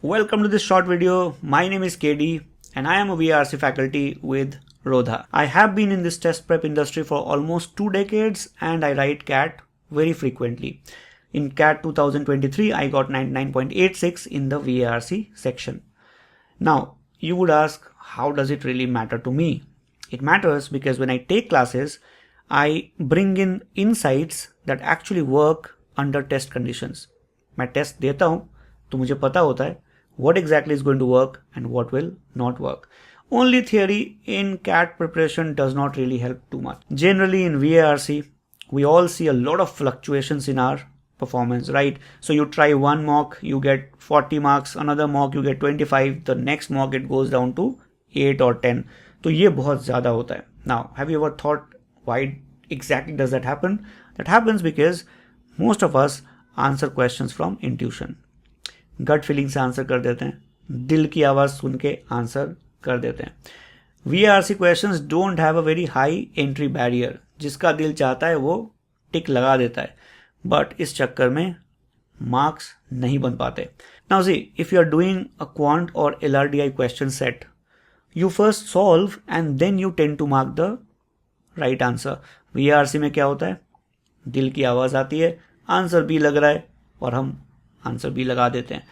Welcome to this short video. My name is KD and I am a VRC faculty with Rodha. I have been in this test prep industry for almost 2 decades and I write CAT very frequently. In CAT 2023, I got 99.86 in the VRC section. Now, you would ask, how does it really matter to me? It matters because when I take classes, I bring in insights that actually work under test conditions. मैं test देता हूँ तो मुझे पता होता है what exactly is going to work and what will not work. Only theory in CAT preparation does not really help too much. Generally in VARC, we all see a lot of fluctuations in our performance, right? So you try one mock, you get 40 marks, another mock you get 25, the next mock it goes down to 8 or 10. तो ये बहुत ज़्यादा होता है. Now, have you ever thought why exactly does that happen? That happens because most of us answer questions from intuition. Gut feeling से answer कर देते हैं, दिल की आवाज़ सुन के आंसर कर देते हैं. VRC questions don't have a very high entry barrier. जिसका दिल चाहता है वो टिक लगा देता है, बट इस चक्कर में मार्क्स नहीं बन पाते. Now see, if you are doing a quant और LRDI question set, you first solve and then you tend to mark the right answer. VRC में क्या होता है, दिल की आवाज़ आती है, आंसर बी लग रहा है और हम आंसर भी लगा देते हैं.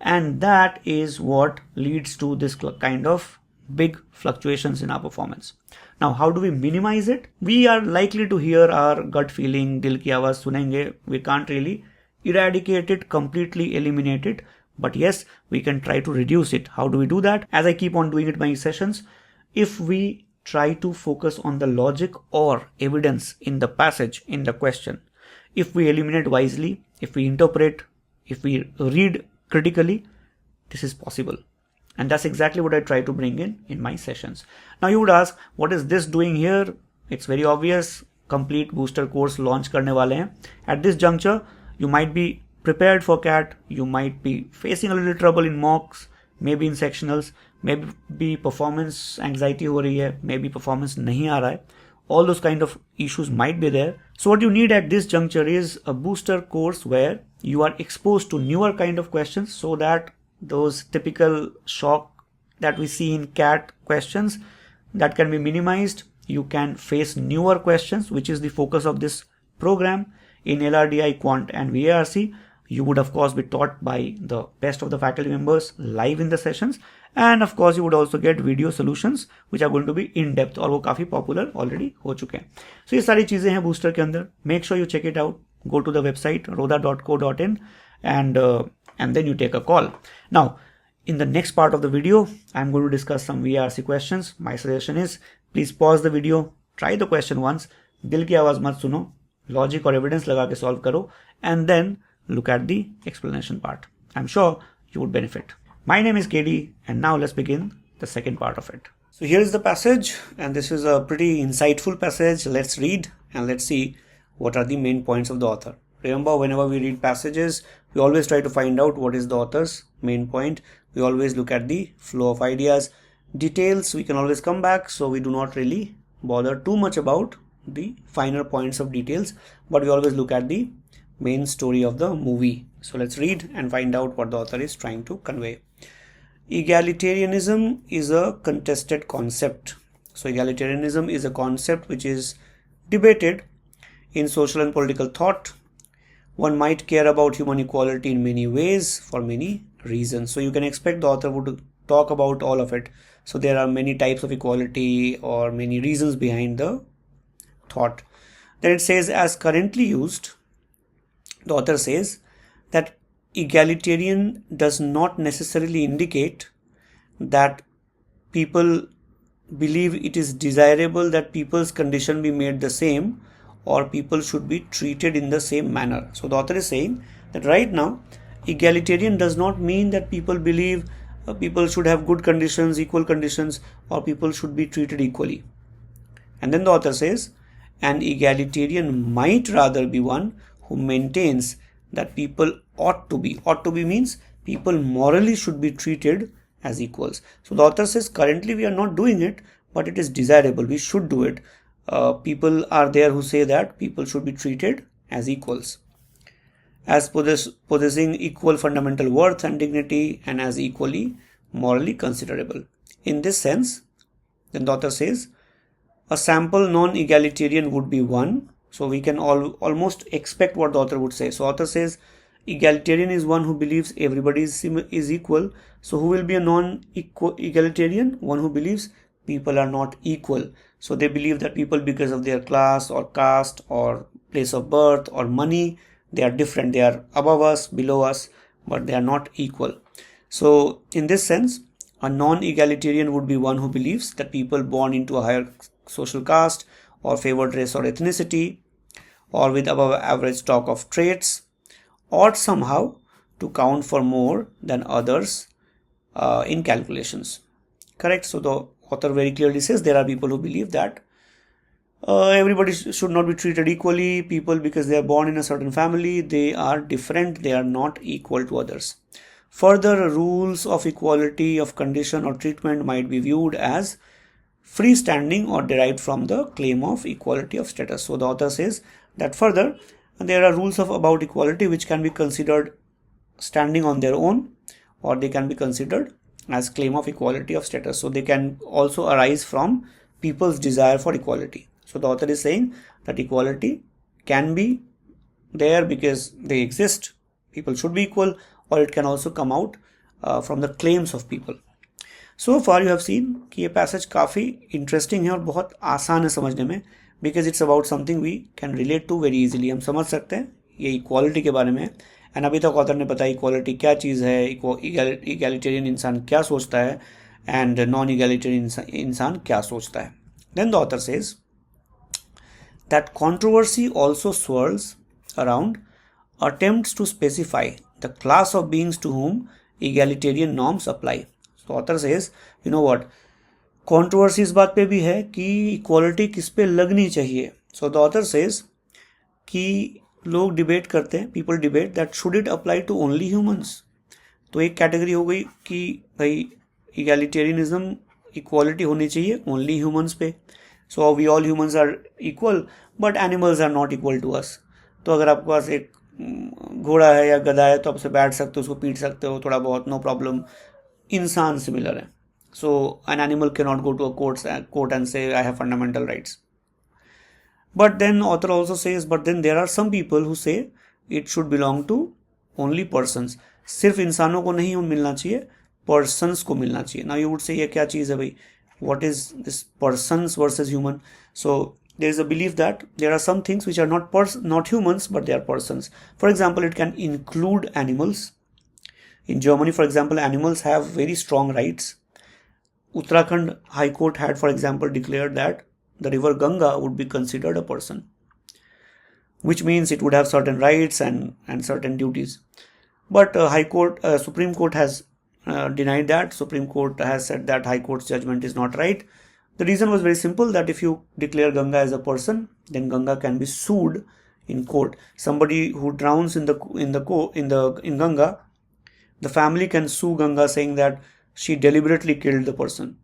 And that is what leads to this kind of big fluctuations in our performance. Now, how do we minimize it? We are likely to hear our gut feeling, dil ki awaaz sunenge. We can't really eradicate it, completely eliminate it. But yes, we can try to reduce it. How do we do that? As I keep on doing it in my sessions, if we try to focus on the logic or evidence in the passage, in the question, if we eliminate wisely, if we interpret, if we read critically, this is possible. And that's exactly what I try to bring in my sessions. Now you would ask, what is this doing here? It's very obvious. Complete booster course launch करने वाले हैं. At this juncture, you might be prepared for CAT. You might be facing a little trouble in mocks, maybe in sectionals, maybe performance anxiety हो रही है, maybe performance नहीं आ रहा है. All those kind of issues might be there. So what you need at this juncture is a booster course where you are exposed to newer kind of questions so that those typical shock that we see in CAT questions, that can be minimized. You can face newer questions, which is the focus of this program. In LRDI, Quant and VARC, you would of course be taught by the best of the faculty members live in the sessions. And of course you would also get video solutions which are going to be in depth, और वो काफ़ी popular already हो चुके हैं. So ये सारी चीज़ें हैं booster के अंदर. Make sure you check it out. Go to the website rodha.co.in and then you take a call. Now, in the next part of the video, I'm going to discuss some VRC questions. My suggestion is, please pause the video, try the question once, दिल की आवाज़ मत सुनो, logic और evidence लगा के solve करो, and then look at the explanation part. I'm sure you would benefit. My name is KD, and now let's begin the second part of it. So here is the passage, and this is a pretty insightful passage. Let's read and let's see what are the main points of the author. Remember, whenever we read passages, we always try to find out what is the author's main point. We always look at the flow of ideas. Details, we can always come back, so we do not really bother too much about the finer points of details, but we always look at the main story of the movie. So let's read and find out what the author is trying to convey. Egalitarianism is a contested concept. So egalitarianism is a concept which is debated in social and political thought. One might care about human equality in many ways for many reasons. So you can expect the author would talk about all of it. So there are many types of equality or many reasons behind the thought. Then it says, as currently used, the author says that egalitarian does not necessarily indicate that people believe it is desirable that people's condition be made the same or people should be treated in the same manner. So the author is saying that right now, egalitarian does not mean that people believe people should have good conditions, equal conditions, or people should be treated equally. And then the author says, an egalitarian might rather be one who maintains that people ought to be means people morally should be treated as equals. So the author says currently we are not doing it, but it is desirable, we should do it. People are there who say that people should be treated as equals. as possessing equal fundamental worth and dignity, and as equally morally considerable. In this sense, then the author says, a sample non-egalitarian would be one. So we can almost expect what the author would say. So author says egalitarian is one who believes everybody is equal. So who will be a non-egalitarian? One who believes people are not equal. So they believe that people, because of their class or caste or place of birth or money, they are different. They are above us, below us, but they are not equal. So in this sense, a non-egalitarian would be one who believes that people born into a higher social caste or favored race or ethnicity or with above average stock of traits ought somehow to count for more than others in calculations. Correct? So the author very clearly says there are people who believe that everybody should not be treated equally. People, because they are born in a certain family, they are different, they are not equal to others. Further, rules of equality of condition or treatment might be viewed as freestanding or derived from the claim of equality of status. So the author says that further, there are rules about equality which can be considered standing on their own, or they can be considered as claim of equality of status. So they can also arise from people's desire for equality. So the author is saying that equality can be there because they exist, people should be equal, or it can also come out from the claims of people. So far you have seen कि ये passage काफ़ी interesting है और बहुत आसान है समझने में, because it's about something we can relate to very easily. हम समझ सकते हैं ये इक्वालिटी के बारे में. एंड अभी तक ऑथर ने बताया इक्वालिटी क्या चीज़ है, इक्वालिटेरियन इंसान क्या सोचता है, एंड नॉन इक्वालिटेरियन इंसान क्या सोचता है. Then the author says that controversy also swirls around attempts to specify the class of beings to whom egalitarian norms apply. So author says, you know what, controversy इस बात पे भी है कि equality किस पे लगनी चाहिए. So the author says कि लोग डिबेट करते हैं, people debate that should it apply to only humans. तो एक कैटेगरी हो गई कि भाई egalitarianism equality होनी चाहिए only humans पे. So we all humans are equal but animals are not equal to us. तो अगर आपके पास एक घोड़ा है या गधा है तो आप उसे बैठ सकते हो, उसको पीट सकते हो थोड़ा बहुत, नो प्रॉब्लम. इंसान सिमिलर है. So an animal can not go to a court and say I have fundamental rights. But then author also says but then there are some people who say it should belong to only persons. सिर्फ इंसानों को नहीं मिलना चाहिए, persons को मिलना चाहिए. Now you would say ये क्या चीज़ है भाई, what is this persons versus human? So there is a belief that there are some things which are not humans but they are persons. For example, it can include animals. In Germany, for example, animals have very strong rights. Uttarakhand High Court had, for example, declared that the river Ganga would be considered a person, which means it would have certain rights and certain duties. But Supreme Court has denied that. Supreme Court has said that High Court's judgment is not right. The reason was very simple, that if you declare Ganga as a person, then Ganga can be sued in court. Somebody who drowns in Ganga, the family can sue Ganga saying that she deliberately killed the person.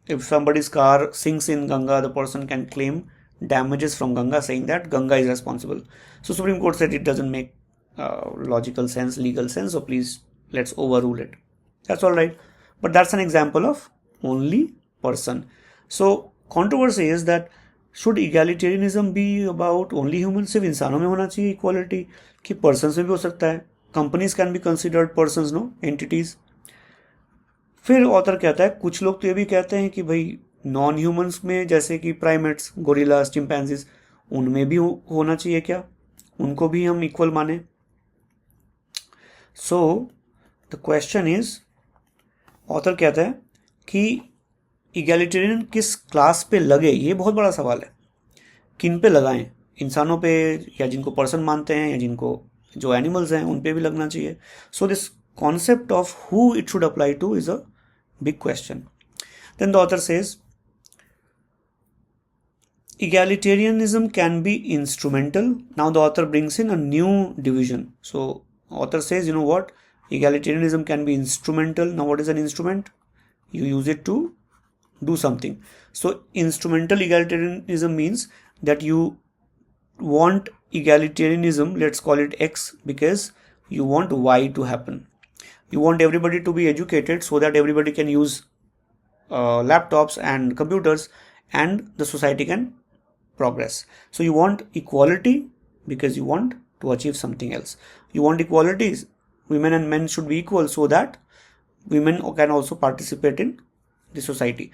If somebody's car sinks in Ganga, the person can claim damages from Ganga saying that Ganga is responsible. So Supreme Court said it doesn't make logical sense, legal sense, so please let's overrule it. That's all right. But that's an example of only person. So controversy is that should egalitarianism be about only humans? सिर्फ इंसानों में होना चाहिए equality कि persons में भी हो सकता है? Companies can be considered persons, no? Entities. फिर ऑथर कहता है कुछ लोग तो ये भी कहते हैं कि भाई नॉन ह्यूमंस में जैसे कि प्राइमेट्स, गोरिल्लास, चिंपैंजीज, उनमें भी होना चाहिए क्या? उनको भी हम इक्वल माने? So the question is, author कहता है कि इगैलिटेरियन किस क्लास पे लगे, ये बहुत बड़ा सवाल है. किन पे लगाएं? इंसानों पे, या जिनको पर्सन मानते हैं, या जिनको जो एनिमल्स हैं उन पे भी लगना चाहिए. So this concept of who it should apply to is a big question. Then the author says egalitarianism can be instrumental. Now the author brings in a new division. So author says, you know what, egalitarianism can be instrumental. Now what is an instrument? You use it to do something. So instrumental egalitarianism means that you want egalitarianism, let's call it X, because you want Y to happen. You want everybody to be educated so that everybody can use laptops and computers and the society can progress. So you want equality because you want to achieve something else. You want equalities. Women and men should be equal so that women can also participate in the society.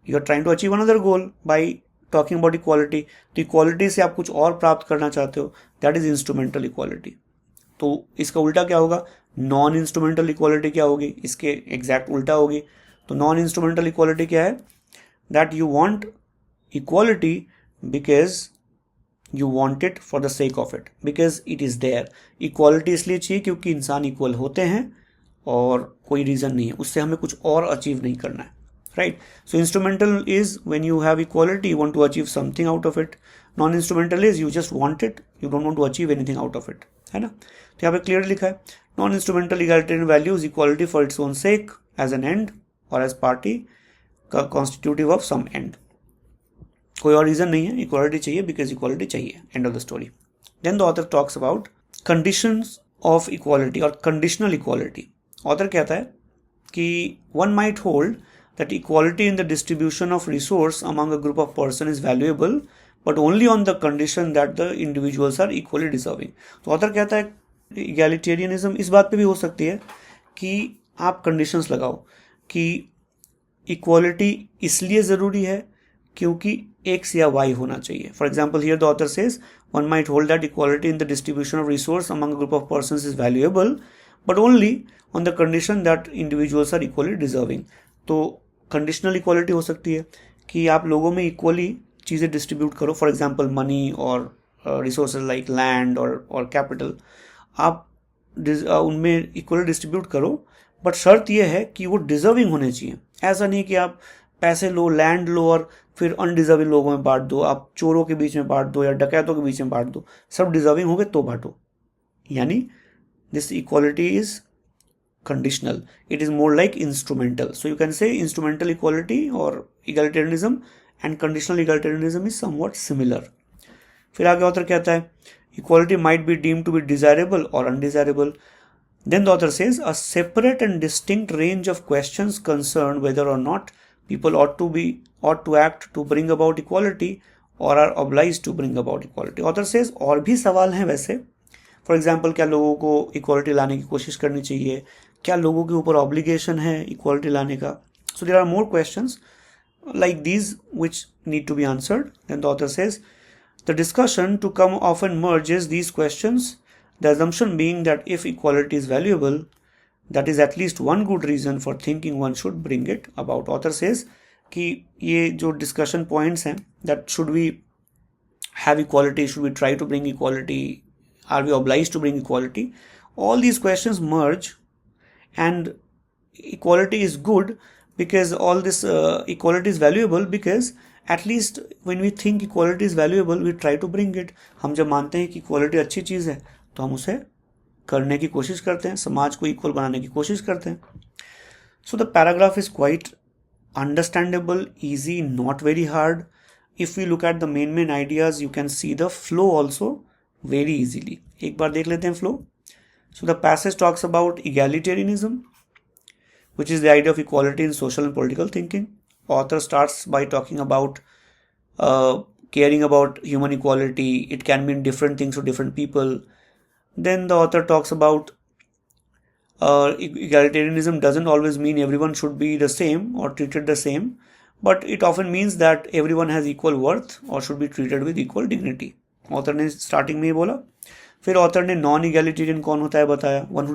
You are trying to achieve another goal by talking about equality. तो equality से आप कुछ और प्राप्त करना चाहते हो, that is instrumental equality. तो इसका उल्टा क्या होगा? नॉन इंस्ट्रूमेंटल इक्वालिटी क्या होगी? इसके एग्जैक्ट उल्टा होगी. तो नॉन इंस्ट्रूमेंटल इक्वालिटी क्या है? That you want equality because you want it for the sake of it, because it is there. Equality इसलिए चाहिए क्योंकि इंसान इक्वल होते हैं और कोई रीजन नहीं है, उससे हमें कुछ और अचीव नहीं करना है, right? So instrumental is when you have equality, you want to achieve something out of it. Non instrumental is you just want it, you don't want to achieve anything out of it, है ना? तो यहाँ पे clear लिखा है non instrumental egalitarian values equality for its own sake as an end और as partly constitutive of some end. कोई और रीजन नहीं है, इक्वालिटी चाहिए बिकॉज इक्वालिटी चाहिए, end of the story. Then the author talks about conditions of equality और conditional equality. Author कहता है कि one might hold that equality in the distribution of resource among a group of person is valuable but only on the condition that the individuals are equally deserving. तो author कहता है egalitarianism इस बात पे भी हो सकती है कि आप conditions लगाओ कि equality इसलिए ज़रूरी है क्योंकि x या y होना चाहिए. For example, here the author says one might hold that equality in the distribution of resource among a group of persons is valuable but only on the condition that individuals are equally deserving. तो conditional equality हो सकती है कि आप लोगों में equally चीज़ें distribute करो, फॉर एग्जांपल मनी और रिसोर्सेज लाइक लैंड और कैपिटल, आप उनमें इक्वली डिस्ट्रीब्यूट करो, बट शर्त यह है कि वो डिजर्विंग होने चाहिए. ऐसा नहीं कि आप पैसे लो, लैंड लो और फिर अनडिजर्विंग लोगों में बांट दो, आप चोरों के बीच में बांट दो या डकैतों के बीच में बांट दो. सब डिजर्विंग हो गए तो बांटो. यानी this equality is conditional. It is more like instrumental. So you can say instrumental equality or egalitarianism and conditional egalitarianism is somewhat similar. फिर आगे author कहता है equality might be deemed to be desirable or undesirable. Then the author says a separate and distinct range of questions concern whether or not people ought to act to bring about equality or are obliged to bring about equality. Author says और भी सवाल हैं वैसे. For example, क्या लोगों को equality लाने की कोशिश करनी चाहिए? क्या लोगों के ऊपर ऑब्लिगेशन है इक्वालिटी लाने का? So there are more questions like these which need to be answered. Then the author says the discussion to come often merges these questions, the assumption being that if equality is valuable, that is at least one good reason for thinking one should bring it about. Author says कि ये जो discussion points हैं, that should we have equality, should we try to bring equality, are we obliged to bring equality, all these questions merge, and equality is good because all this equality is valuable because at least when we think equality is valuable we try to bring it. हम जब मानते हैं कि equality अच्छी चीज़ है तो हम उसे करने की कोशिश करते हैं, समाज को equal बनाने की कोशिश करते हैं. So the paragraph is quite understandable, easy, not very hard. If we look at the main ideas, you can see the flow also very easily. एक बार देख लेते हैं flow. So the passage talks about egalitarianism, which is the idea of equality in social and political thinking. Author starts by talking about caring about human equality. It can mean different things to different people. Then the author talks about egalitarianism doesn't always mean everyone should be the same or treated the same, but it often means that everyone has equal worth or should be treated with equal dignity. Author ने starting में ही बोला. फिर author ने non egalitarian कौन होता है बताया. One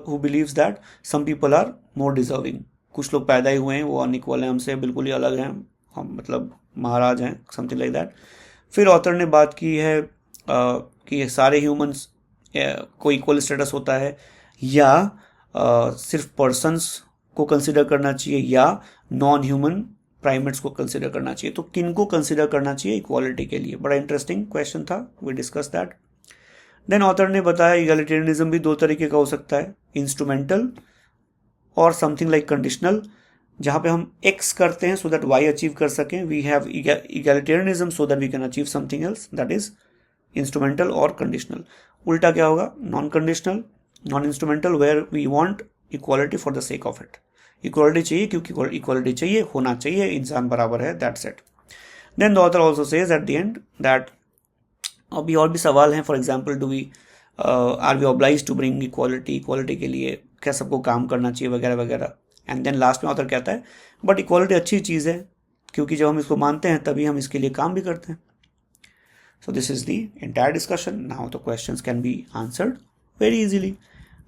who believes that some people are more deserving. कुछ लोग पैदा ही हुए हैं, वो अनइक्वल हैं, हमसे बिल्कुल ही अलग हैं, हम मतलब महाराज हैं, समथिंग लाइक दैट. फिर ऑथर ने बात की है कि सारे ह्यूमंस को इक्वल स्टेटस होता है या सिर्फ पर्सन्स को कंसिडर करना चाहिए या नॉन ह्यूमन प्राइमेट्स को कंसिडर करना चाहिए. तो किन को कंसिडर करना चाहिए इक्वालिटी के लिए? बड़ा इंटरेस्टिंग क्वेश्चन था, we discuss that. Then author ने बताया इगैलिटेरियनिज्म भी दो तरीके का हो सकता है, इंस्ट्रूमेंटल और समथिंग लाइक कंडीशनल, जहाँ पे हम एक्स करते हैं सो दैट वाई अचीव कर सकें. We have egalitarianism so that we can achieve something else, that is instrumental और कंडीशनल। उल्टा क्या होगा, non conditional, non instrumental, where we want equality for the sake of it. Equality चाहिए क्योंकि equality चाहिए, होना चाहिए, इंसान बराबर है, that's it. Then the author also says at the end that, अभी और भी सवाल हैं, for example do we are we oblige to bring equality, equality के लिए क्या सबको काम करना चाहिए वगैरह वगैरह। एंड देन लास्ट में ऑथर कहता है बट इक्वालिटी अच्छी चीज़ है क्योंकि जब हम इसको मानते हैं तभी हम इसके लिए काम भी करते हैं। So this is the entire discussion. Now the questions can be answered very easily.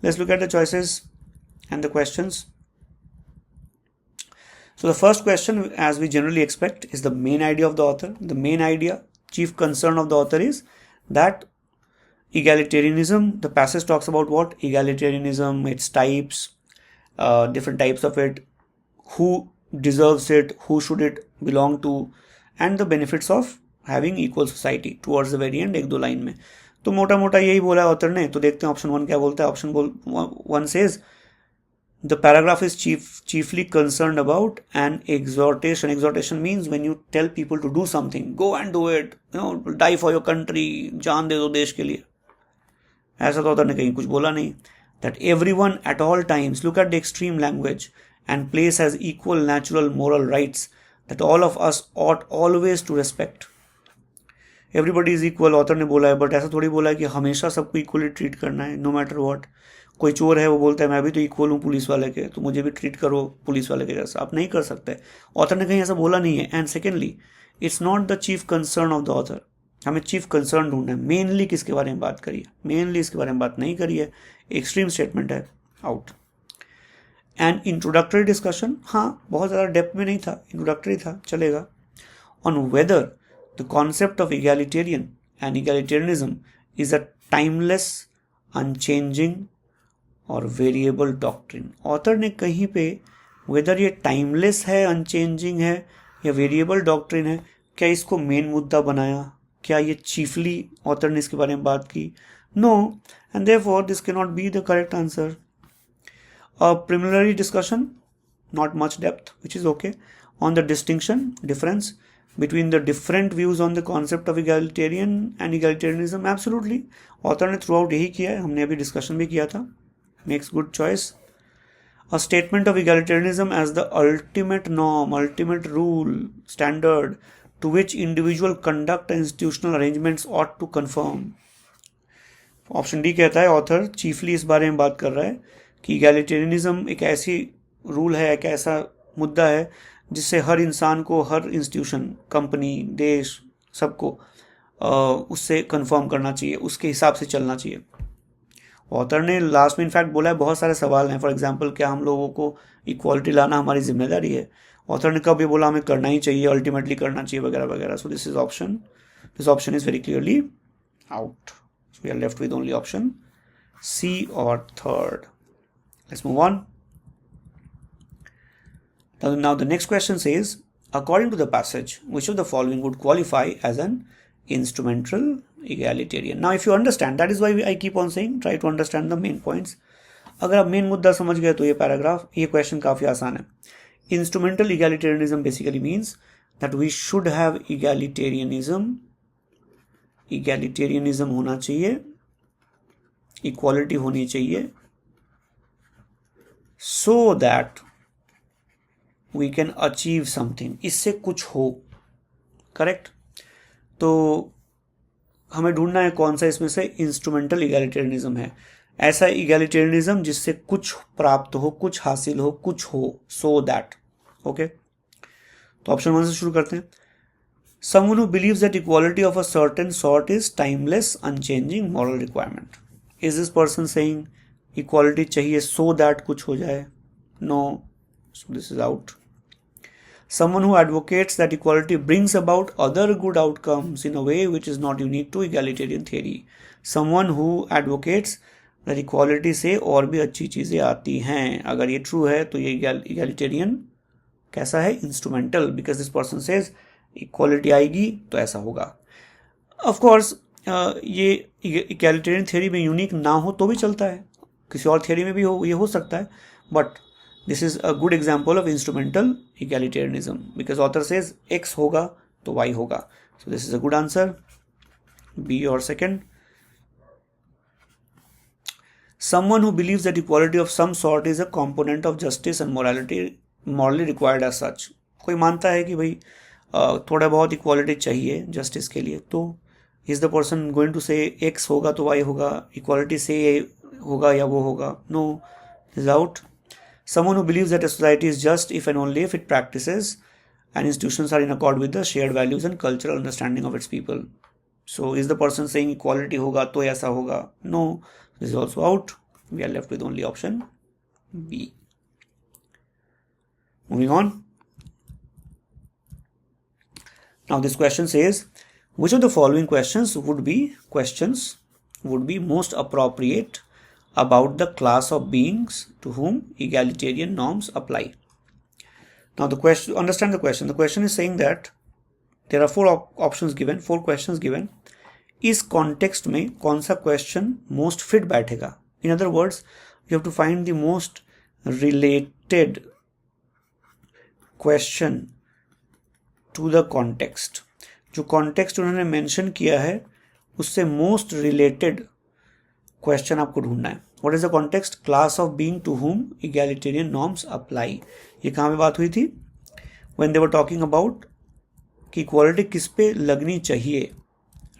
Let's look at the choices and the questions. So the first question, as we generally expect, is the main idea of the author. The main idea, chief concern of the author is that egalitarianism, the passage talks about what? Egalitarianism, its types, different types of it, who deserves it, who should it belong to, and the benefits of having equal society towards the very and, एक दो line में। तो मोटा मोटा यही बोला है author ने। तो देखते हैं ऑप्शन 1 क्या बोलता है। Option 1 says the paragraph is chiefly concerned about an exhortation. Exhortation means when you tell people to do something, go and do it, die for your country, जान दे दो देश के लिए। ऐसा तो ऑथर ने कहीं कुछ बोला नहीं। That everyone at all times, look at the extreme language, and place as equal natural moral rights that all of us ought always to respect. Everybody is equal author ने बोला है, बट ऐसा थोड़ी बोला है कि हमेशा सबको इक्वली ट्रीट करना है, नो मैटर व्हाट। कोई चोर है वो बोलता है मैं भी तो इक्वल हूँ पुलिस वाले के, तो मुझे भी ट्रीट करो पुलिस वाले के जैसा। आप नहीं कर सकते, ऑथर ने कहीं ऐसा बोला नहीं है। And secondly, it's not the chief concern of the author. हमें चीफ कंसर्न ढूंढना है, मेनली किसके बारे में बात करिए, मेनली इसके बारे में बात नहीं करिए। एक्सट्रीम स्टेटमेंट है, आउट। एंड इंट्रोडक्टरी डिस्कशन, हाँ बहुत ज़्यादा डेप्थ में नहीं था, इंट्रोडक्टरी था, चलेगा। On whether the concept of egalitarian and egalitarianism is a timeless, unchanging और variable doctrine. ऑथर ने कहीं पे वेदर ये टाइमलेस है, अनचेंजिंग है या वेरिएबल डॉक्ट्रिन है, क्या इसको मेन मुद्दा बनाया, क्या ये चीफली ऑथर ने इसके बारे में बात की? No, and therefore this can not be the correct answer. A preliminary discussion, not much depth, which is okay. On the distinction, difference between the different views on the concept of egalitarian and egalitarianism, absolutely author ने throughout यही किया है, हमने अभी discussion भी किया था। Makes good choice. A statement of egalitarianism as the ultimate norm, ultimate rule, standard to which individual conduct and institutional arrangements ought to conform. Option D कहता है ऑथर चीफली इस बारे में बात कर रहा है कि egalitarianism एक ऐसी रूल है, एक ऐसा मुद्दा है जिससे हर इंसान को, हर इंस्टीट्यूशन, कंपनी, देश, सबको उससे कंफर्म करना चाहिए, उसके हिसाब से चलना चाहिए। ऑथर ने लास्ट में इनफैक्ट बोला है बहुत सारे सवाल हैं, फॉर एग्जांपल क्या हम लोगों को इक्वालिटी लाना हमारी जिम्मेदारी है? ऑथर ने कब ये बोला हमें करना ही चाहिए, अल्टीमेटली करना चाहिए वगैरह वगैरह। So this option is very clearly out. So we are left with only option C और third. Let's move on. Now the next question says, according to the passage, which of the following would qualify as an instrumental egalitarian? Now if you understand, that is why I keep on saying, try to understand the main points. अगर आप main मुद्दा समझ गए तो ये paragraph, ये question काफ़ी आसान है। Instrumental egalitarianism basically means that we should have egalitarianism, egalitarianism होना चाहिए, equality होनी चाहिए, so that we can achieve something, इससे कुछ हो, करेक्ट। तो हमें ढूंढना है कौन सा इसमें से इंस्ट्रूमेंटल इगैलिटेरियनिज्म है, ऐसा इगैलिटेरियनिज्म जिससे कुछ प्राप्त हो, कुछ हासिल हो, कुछ हो, सो दैट। ओके, तो ऑप्शन 1 से शुरू करते हैं। someone who believes that equality of a certain sort is timeless, unchanging moral requirement. Is this person saying equality चाहिए so that कुछ हो जाए? No, so this is out. Someone who advocates that equality brings about other good outcomes in a way which is not unique to egalitarian theory. Someone who advocates that equality से और भी अच्छी चीज़ें आती हैं। अगर ये true है तो ये egalitarian कैसा है? Instrumental, because this person says equality आएगी तो ऐसा होगा। Of course ये egalitarian theory में unique ना हो तो भी चलता है, किसी और theory में भी हो, ये हो सकता है, but this is a good example of instrumental egalitarianism because author says x होगा तो y होगा. So this is a good answer. B और second. Someone who believes that equality of some sort is a component of justice and morally required as such. कोई मानता है कि भाई थोड़ा बहुत इक्वालिटी चाहिए जस्टिस के लिए, तो is the person going to say X होगा तो वाई होगा, इक्वालिटी से होगा या वो होगा? No, is out. Someone who believes that a society is just if and only if it practices and institutions are in accord with the shared values and cultural understanding of its people. So is the person saying equality होगा तो ऐसा होगा? No, this is also out. We are left with only option B. Moving on. Now this question says, which of the following questions would be most appropriate about the class of beings to whom egalitarian norms apply? Now the question, understand the question. The question is saying that there are four questions given. इस context में कौन सा question most fit बैठेगा? In other words, you have to find the most related question to the context. जो context उन्होंने mention किया है उससे most related question आपको ढूंढना है. What is the context? Class of being to whom egalitarian norms apply. ये कहाँ पे बात हुई थी? When they were talking about कि equality किस पे लगनी चाहिए,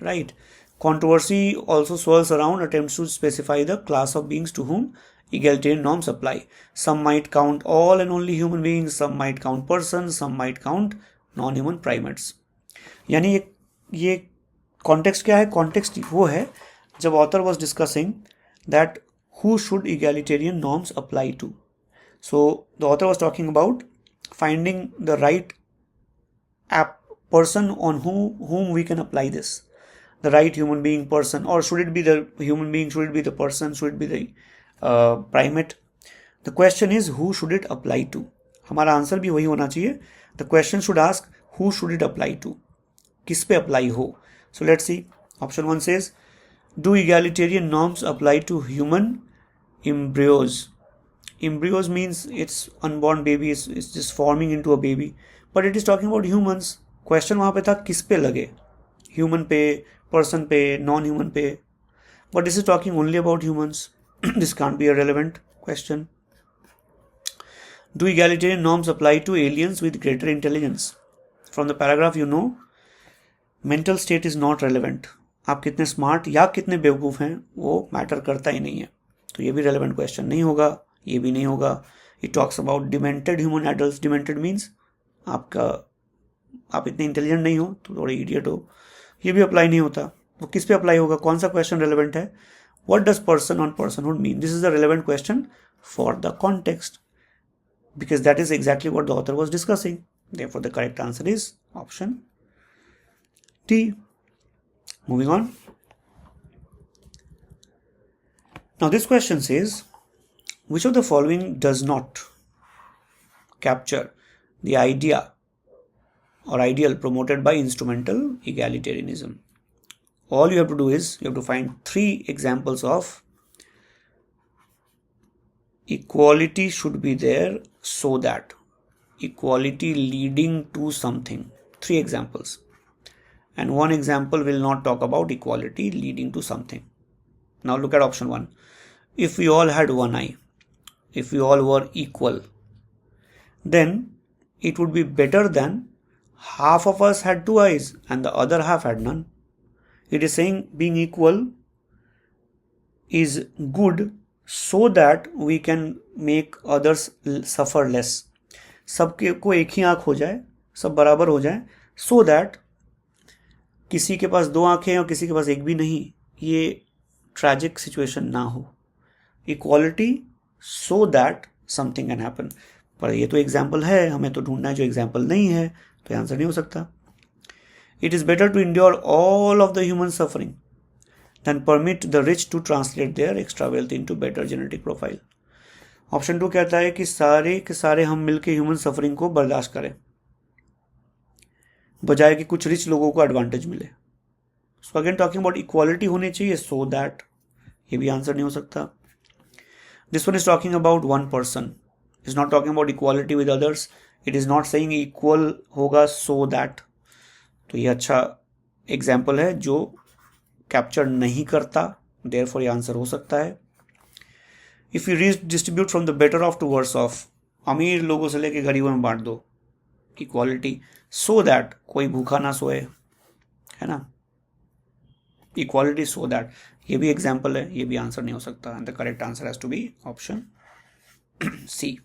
right? Controversy also swirls around attempts to specify the class of beings to whom egalitarian norms apply. Some might count all and only human beings, some might count persons, some might count non-human primates. यानी ये context क्या है? Context वो है जब author was discussing that who should egalitarian norms apply to. So the author was talking about finding the right person on whom we can apply this. The right human being, person, or should it be the human being, should it be the person, should it be the primate? The question is who should it apply to. हमारा answer भी वही होना चाहिए. The question should ask who should it apply to, किस पे apply हो. So let's see. Option 1 says, do egalitarian norms apply to human embryos? Embryos means it's unborn babies, it's just forming into a baby, but it is talking about humans. Question वहाँ पे था किस पे लगे, human पे, person पे, non-human पे, but this is talking only about humans. This can't be a relevant question. Do egalitarian norms apply to aliens with greater intelligence? From the paragraph you know, mental state is not relevant. आप कितने smart या कितने बेवकूफ़ हैं वो matter करता ही नहीं है, तो ये भी रेलेवेंट क्वेश्चन नहीं होगा, ये भी नहीं होगा. It talks about demented human adult. Demented means आप इतने इंटेलिजेंट नहीं हो तो थोड़े इडियट हो, ये भी अप्लाई नहीं होता. वो किस पे अप्लाई होगा? कौन सा क्वेश्चन रेलेवेंट है? What does person on personhood mean? This is the relevant question for the context, because that is exactly what the author was discussing. Therefore the correct answer is option D. Moving on. Now this question says, which of the following does not capture the idea or ideal promoted by instrumental egalitarianism? All you have to do is you have to find 3 examples of equality should be there so that, equality leading to something. 3 examples, and 1 example will not talk about equality leading to something. Now look at option 1. If we all had one eye, if we all were equal, then it would be better than half of us had 2 eyes and the other half had none. It is saying being equal is good so that we can make others suffer less. सबके को एक ही आँख हो जाए, सब बराबर हो जाए, so that किसी के पास 2 आँखें और किसी के पास एक भी नहीं, ये ट्रैजिक सिचुएशन ना हो. Equality so that something can happen. पर ये तो एग्जाम्पल है, हमें तो ढूंढना है जो एग्जाम्पल नहीं है, तो आंसर नहीं हो सकता. It is better to endure all of the human suffering than permit the rich to translate their extra wealth into better genetic profile. Option 2 कहता है कि सारे के सारे हम मिलके ह्यूमन सफरिंग को बर्दाश्त करें बजाय कि कुछ रिच लोगों को एडवांटेज मिले. So again talking about equality होनी चाहिए सो दैट, ये भी आंसर नहीं हो सकता. This one is talking about one person, is not talking about equality with others. It is not saying equal होगा सो दैट. तो ये अच्छा एग्जाम्पल है जो कैप्चर नहीं करता, देयरफॉर ये आंसर हो सकता है। If you distribute from the better off to worse off, अमीर लोगों से लेके गरीबों में बांट दो, इक्वालिटी, सो दैट कोई भूखा ना सोए, है ना, इक्वालिटी सो दैट, ये भी एग्जाम्पल है, ये भी आंसर नहीं हो सकता। And the correct answer has to be option C.